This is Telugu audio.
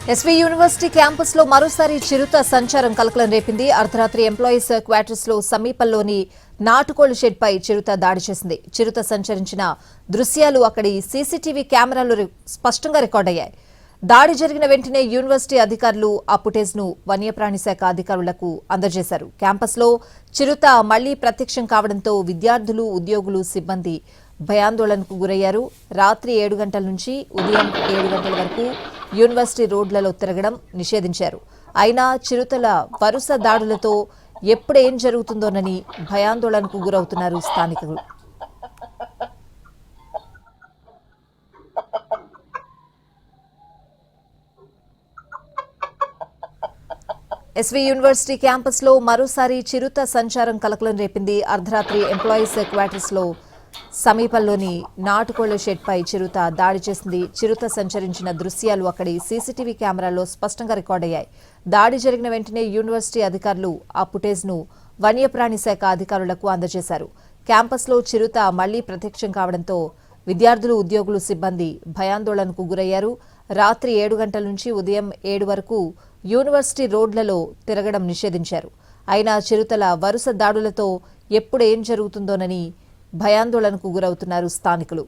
ఎస్వీ యూనివర్సిటీ క్యాంపస్ లో మరోసారి చిరుత సంచారం కలకలం రేపింది. అర్ధరాత్రి ఎంప్లాయీస్ క్వార్టర్స్ లో సమీపంలోని నాటుకోళ్ల షెడ్ పై చిరుత దాడి చేసింది. చిరుత సంచరించిన దృశ్యాలు అక్కడి సీసీటీవీ కెమెరాలో స్పష్టంగా రికార్డయ్యాయి. దాడి జరిగిన వెంటనే యూనివర్సిటీ అధికారులు ఆ ఫుటేజ్ ను వన్యప్రాణి శాఖ అధికారులకు అందజేశారు. క్యాంపస్ లో చిరుత మళ్లీ ప్రత్యక్షం కావడంతో విద్యార్థులు, ఉద్యోగులు, సిబ్బంది భయాందోళనకు గురయ్యారు. రాత్రి 7 గంటల నుంచి ఉదయం 7 గంటల వరకు యూనివర్సిటీ రోడ్లలో తిరగడం నిషేధించారు. అయినా చిరుతల వరుస దాడులతో ఎప్పుడేం జరుగుతుందోనని భయాందోళనకు గురవుతున్నారు స్థానికులు. ఎస్వీ యూనివర్సిటీ క్యాంపస్ లో మరోసారి చిరుత సంచారం కలకలం రేపింది. అర్ధరాత్రి ఎంప్లాయీస్ క్వార్టర్స్ లో సమీపంలోని నాటుకోళ్ల షెడ్ పై చిరుత దాడి చేసింది. చిరుత సంచరించిన దృశ్యాలు అక్కడి సీసీటీవీ కెమెరాలో స్పష్టంగా రికార్డయ్యాయి. దాడి జరిగిన వెంటనే యూనివర్సిటీ అధికారులు ఆ ఫుటేజ్ ను వన్యప్రాణి శాఖ అధికారులకు అందజేశారు. క్యాంపస్ లో చిరుత మళ్లీ ప్రత్యక్షం కావడంతో విద్యార్థులు, ఉద్యోగులు, సిబ్బంది భయాందోళనకు గురయ్యారు. రాత్రి 7 గంటల నుంచి ఉదయం 7 వరకు యూనివర్సిటీ రోడ్లలో తిరగడం నిషేధించారు. అయినా చిరుతల వరుస దాడులతో ఎప్పుడేం జరుగుతుందోనని భయాందోళనకు గురవుతున్నారు స్థానికులు.